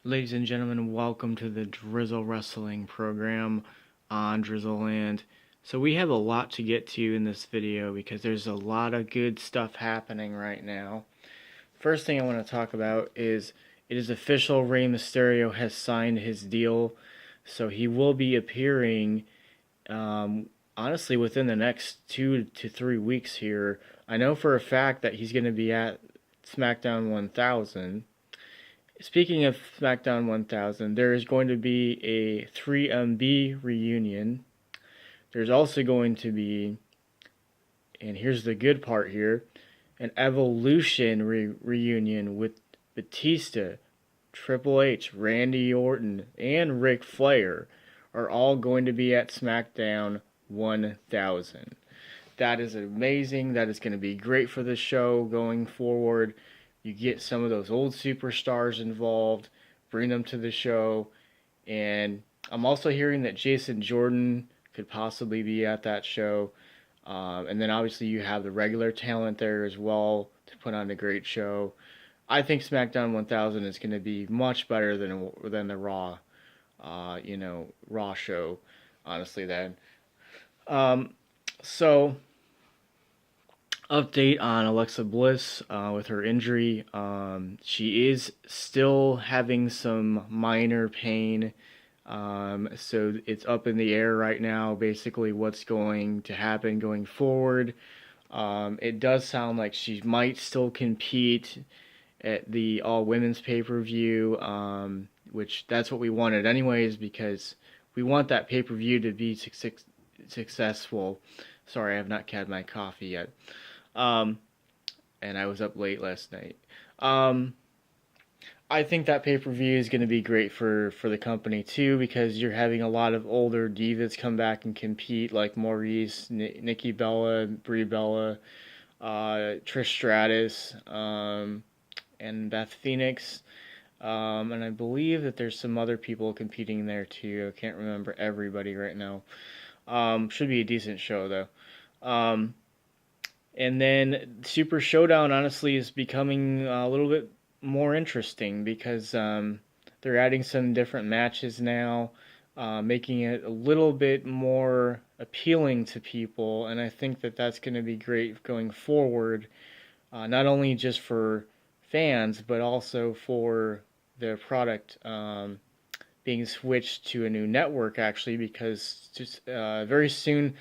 Ladies and gentlemen, welcome to the Drizzle Wrestling program on Drizzleland. So we have a lot to get to in this video because there's a lot of good stuff happening right now. First thing I want to talk about is it is official, Rey Mysterio has signed his deal. So he will be appearing, honestly, within the next 2 to 3 weeks here. I know for a fact that he's going to be at SmackDown 1000. Speaking of SmackDown 1000, there is going to be a 3MB reunion. There's also going to be, and here's the good part here, an Evolution reunion with Batista, Triple H, Randy Orton, and Ric Flair are all going to be at SmackDown 1000. That is amazing. That is going to be great for the show going forward. You get some of those old superstars involved, bring them to the show, and I'm also hearing that Jason Jordan could possibly be at that show. And then obviously you have the regular talent there as well to put on a great show. I think SmackDown 1000 is going to be much better than the Raw, Raw show. Honestly, then. So update on Alexa Bliss with her injury. She is still having some minor pain. So it's up in the air right now, basically what's going to happen going forward. It does sound like she might still compete at the all-women's pay-per-view, which that's what we wanted anyways, because we want that pay-per-view to be successful. Sorry, I have not had my coffee yet. And I was up late last night. I think that pay-per-view is going to be great for the company too, because you're having a lot of older divas come back and compete, like Maurice, Nikki Bella, Brie Bella, Trish Stratus, and Beth Phoenix. And I believe that there's some other people competing there too. I can't remember everybody right now. Should be a decent show though. And then Super Showdown, honestly, is becoming a little bit more interesting because they're adding some different matches now, making it a little bit more appealing to people. And I think that that's going to be great going forward, not only just for fans, but also for their product being switched to a new network, actually, because just very soon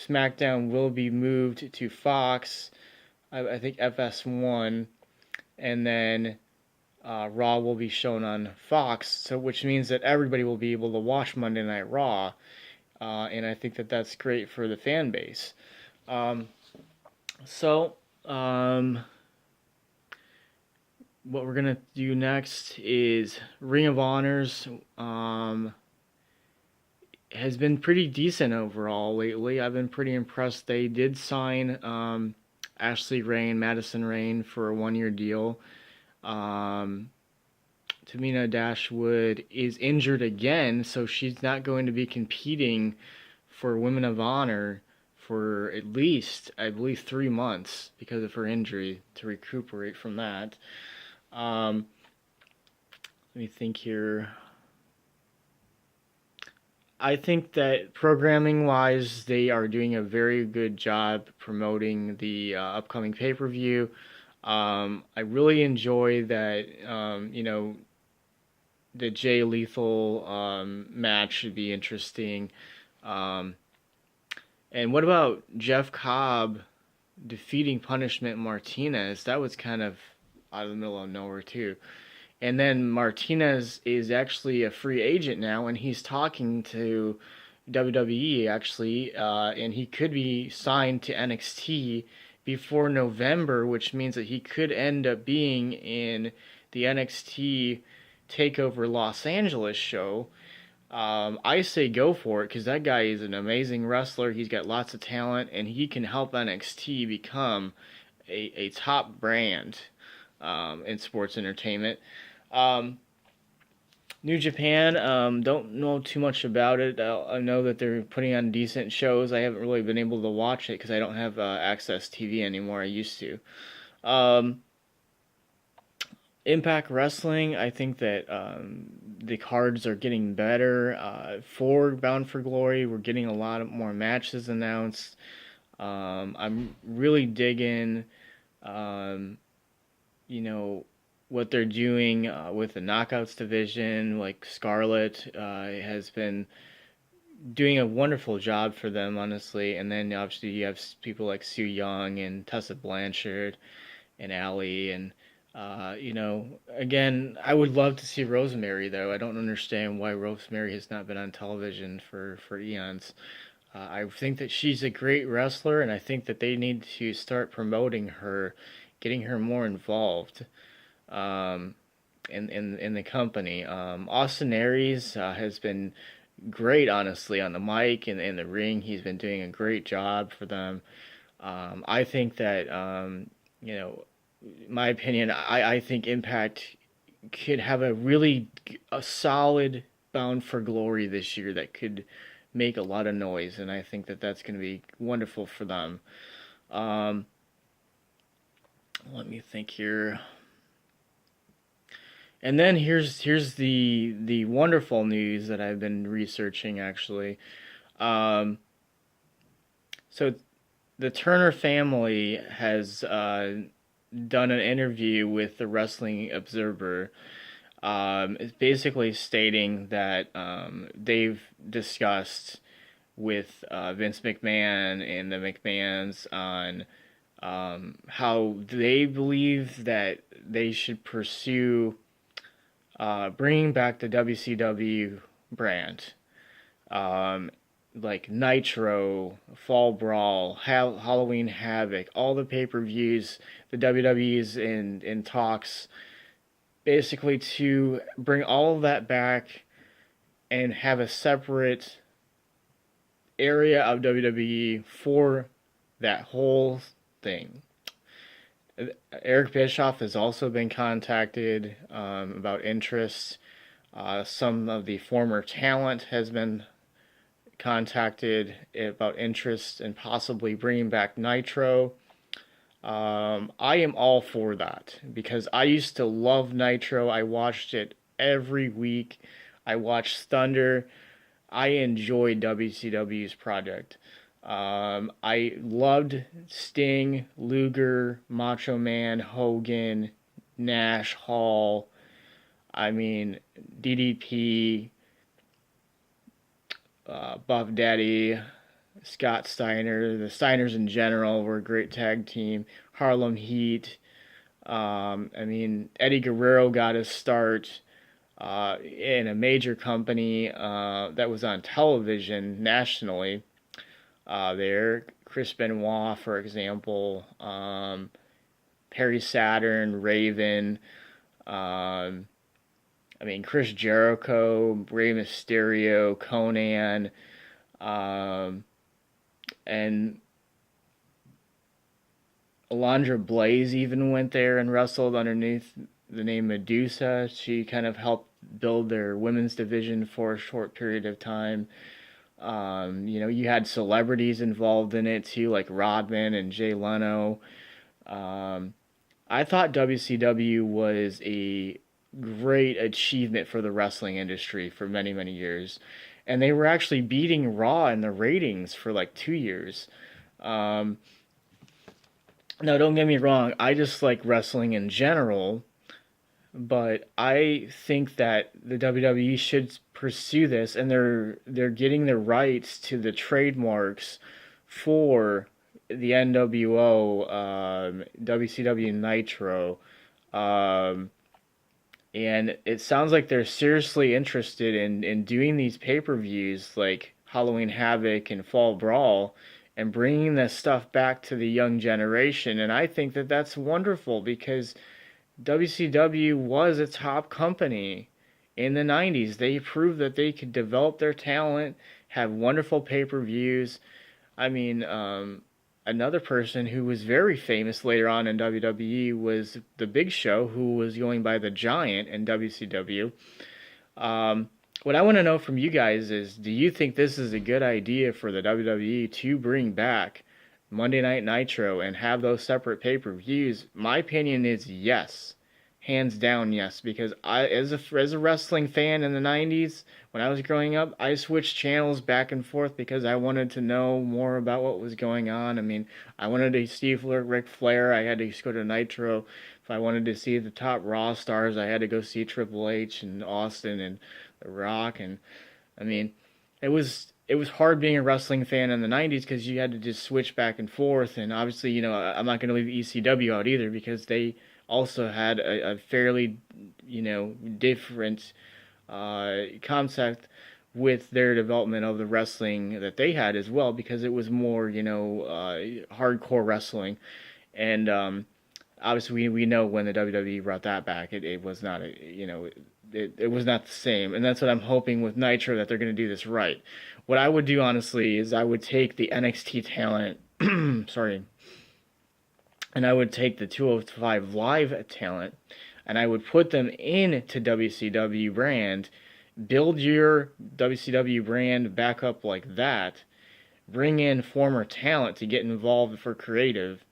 SmackDown will be moved to Fox, I think FS1, and then Raw will be shown on Fox, so which means that everybody will be able to watch Monday Night Raw, and I think that that's great for the fan base. What we're gonna do next is Ring of Honors. Has been pretty decent overall lately. I've been pretty impressed. They did sign Ashley Rain, Madison Rain for a 1-year deal. Tamina Dashwood is injured again, so she's not going to be competing for Women of Honor for at least, I believe, 3 months because of her injury to recuperate from that. Let me think here. I think that programming-wise, they are doing a very good job promoting the upcoming pay-per-view. I really enjoy that, the Jay Lethal match should be interesting. And what about Jeff Cobb defeating Punishment Martinez? That was kind of out of the middle of nowhere, too. And then Martinez is actually a free agent now, and he's talking to WWE, actually, and he could be signed to NXT before November, which means that he could end up being in the NXT TakeOver Los Angeles show. I say go for it, because that guy is an amazing wrestler. He's got lots of talent, and he can help NXT become a top brand in sports entertainment. New Japan, don't know too much about it. I know that they're putting on decent shows. I haven't really been able to watch it because I don't have Access TV anymore. I used to. Impact Wrestling, I think that the cards are getting better. For Bound for Glory, we're getting a lot of more matches announced. I'm really digging, um, you know, what they're doing with the Knockouts division. Like Scarlett has been doing a wonderful job for them, honestly. And then obviously you have people like Sue Young and Tessa Blanchard and Allie and again, I would love to see Rosemary though. I don't understand why Rosemary has not been on television for eons. I think that she's a great wrestler, and I think that they need to start promoting her, getting her more involved um, in the company. Austin Aries has been great, honestly, on the mic and in the ring. He's been doing a great job for them. I think that you know, my opinion, I think Impact could have a solid Bound for Glory this year that could make a lot of noise, and I think that that's going to be wonderful for them. Um, Let me think here. And then here's the wonderful news that I've been researching actually. Um, so the Turner family has done an interview with the Wrestling Observer. It's basically stating that they've discussed with Vince McMahon and the McMahons on how they believe that they should pursue bringing back the WCW brand. Um, like Nitro, Fall Brawl, Halloween Havoc, all the pay-per-views, the WWE's in talks, basically to bring all of that back and have a separate area of WWE for that whole thing. Eric Bischoff has also been contacted about interest. Some of the former talent has been contacted about interest in possibly bringing back Nitro. I am all for that because I used to love Nitro. I watched it every week. I watched Thunder. I enjoyed WCW's project. I loved Sting, Luger, Macho Man, Hogan, Nash, Hall. I mean, DDP, Buff Daddy, Scott Steiner. The Steiners in general were a great tag team. Harlem Heat. I mean, Eddie Guerrero got his start in a major company that was on television nationally. There, Chris Benoit, for example, Perry Saturn, Raven. I mean, Chris Jericho, Rey Mysterio, Conan, and Alundra Blaze even went there and wrestled underneath the name Medusa. She kind of helped build their women's division for a short period of time. You had celebrities involved in it too, like Rodman and Jay Leno. I thought WCW was a great achievement for the wrestling industry for many, many years. And they were actually beating Raw in the ratings for like 2 years. Now, don't get me wrong, I just like wrestling in general, but I think that the WWE should pursue this, and they're getting the rights to the trademarks for the NWO, WCW Nitro, and it sounds like they're seriously interested in doing these pay-per-views like Halloween Havoc and Fall Brawl and bringing this stuff back to the young generation. And I think that that's wonderful because WCW was a top company in the 90s. They proved that they could develop their talent, have wonderful pay-per-views. I mean, another person who was very famous later on in WWE was The Big Show, who was going by The Giant in WCW. What I want to know from you guys is, do you think this is a good idea for the WWE to bring back Monday Night Nitro and have those separate pay-per-views? My opinion is yes, Hands down, yes, because as a wrestling fan in the 90s, when I was growing up, I switched channels back and forth because I wanted to know more about what was going on. I mean, I wanted to see Ric Flair, I had to go to Nitro. If I wanted to see the top Raw stars, I had to go see Triple H and Austin and The Rock. And I mean, it was hard being a wrestling fan in the 90s because you had to just switch back and forth. And obviously, I'm not going to leave ECW out either because they also had a fairly, different concept with their development of the wrestling that they had as well, because it was more, hardcore wrestling. And obviously, we know when the WWE brought that back, it was not, it was not the same. And that's what I'm hoping with Nitro, that they're going to do this right. What I would do, honestly, is I would take the NXT talent, sorry, and I would take the 205 Live talent, and I would put them into WCW brand, build your WCW brand back up like that, bring in former talent to get involved for creative,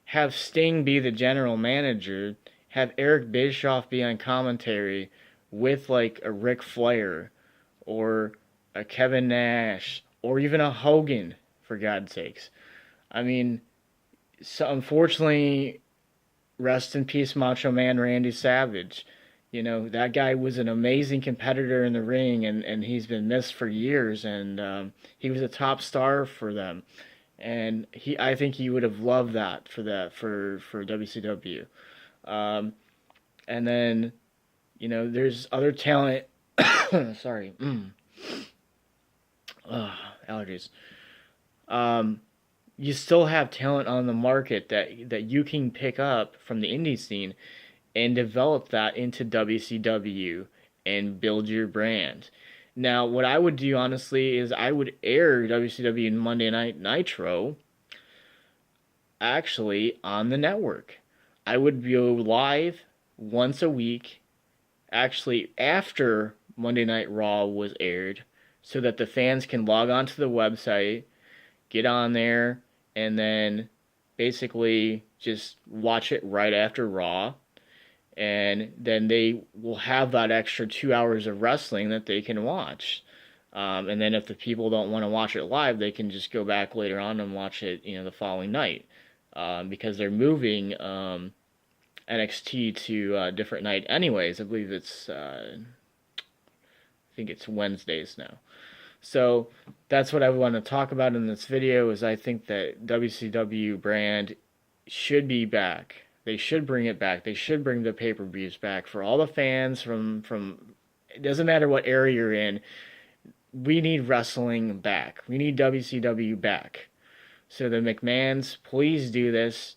have Sting be the general manager, have Eric Bischoff be on commentary with like a Ric Flair or a Kevin Nash or even a Hogan, for God's sakes. I mean, so unfortunately, rest in peace, Macho Man Randy Savage. That guy was an amazing competitor in the ring, and he's been missed for years, and he was a top star for them. And I think he would have loved that for WCW. And then, there's other talent. Sorry. Allergies. You still have talent on the market that you can pick up from the indie scene and develop that into WCW and build your brand. Now, what I would do, honestly, is I would air WCW and Monday Night Nitro actually on the network. I would go live once a week, actually after Monday Night Raw was aired, so that the fans can log on to the website, get on there, and then basically just watch it right after Raw. And then they will have that extra 2 hours of wrestling that they can watch. And then if the people don't want to watch it live, they can just go back later on and watch it, the following night. Because they're moving NXT to a different night anyways. I believe I think it's Wednesdays now. So that's what I want to talk about in this video, is I think that WCW brand should be back. They should bring it back. They should bring the pay-per-views back for all the fans from it doesn't matter what area you're in. We need wrestling back. We need WCW back. So the McMahons, please do this.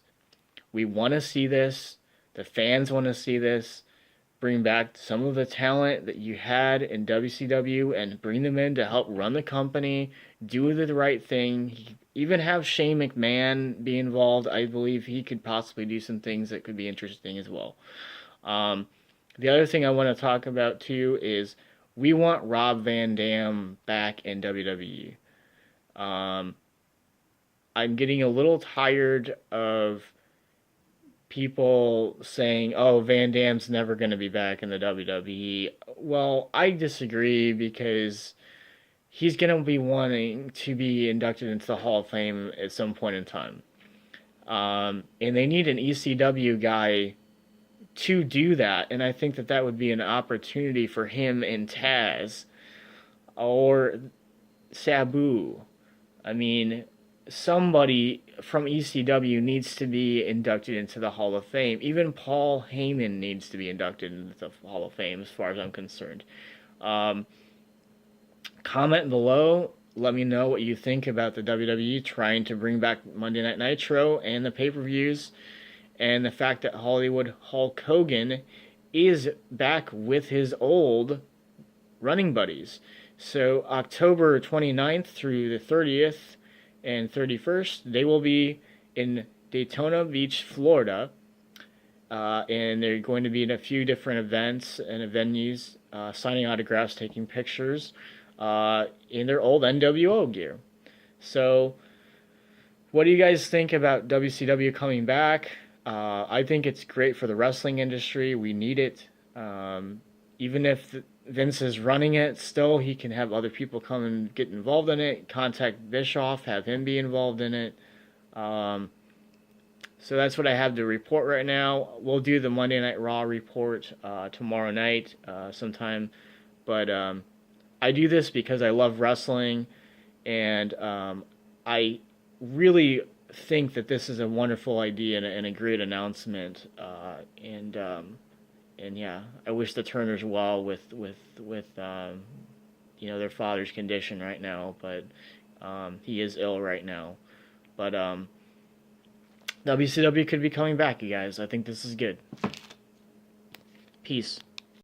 We want to see this. The fans want to see this. Bring back some of the talent that you had in WCW and bring them in to help run the company, do the right thing. Even have Shane McMahon be involved. I believe he could possibly do some things that could be interesting as well. The other thing I want to talk about too is we want Rob Van Dam back in WWE. I'm getting a little tired of people saying, oh, Van Dam's never going to be back in the WWE. Well, I disagree, because he's going to be wanting to be inducted into the Hall of Fame at some point in time. And they need an ECW guy to do that. And I think that would be an opportunity for him and Taz or Sabu. I mean, somebody from ECW needs to be inducted into the Hall of Fame. Even Paul Heyman needs to be inducted into the Hall of Fame, as far as I'm concerned. Comment below. Let me know what you think about the WWE trying to bring back Monday Night Nitro and the pay-per-views, and the fact that Hollywood Hulk Hogan is back with his old running buddies. So October 29th through the 30th and 31st, they will be in Daytona Beach, Florida, and they're going to be in a few different events and venues, signing autographs, taking pictures, in their old NWO gear. So, what do you guys think about WCW coming back? I think it's great for the wrestling industry. We need it. Even if Vince is running it, still he can have other people come and get involved in it. Contact Bischoff, have him be involved in it. Um, so that's what I have to report right now. We'll do the Monday Night Raw report tomorrow night sometime. But I do this because I love wrestling, and I really think that this is a wonderful idea and a great announcement. And yeah, I wish the Turners well with their father's condition right now, but he is ill right now. But WCW could be coming back, you guys. I think this is good. Peace.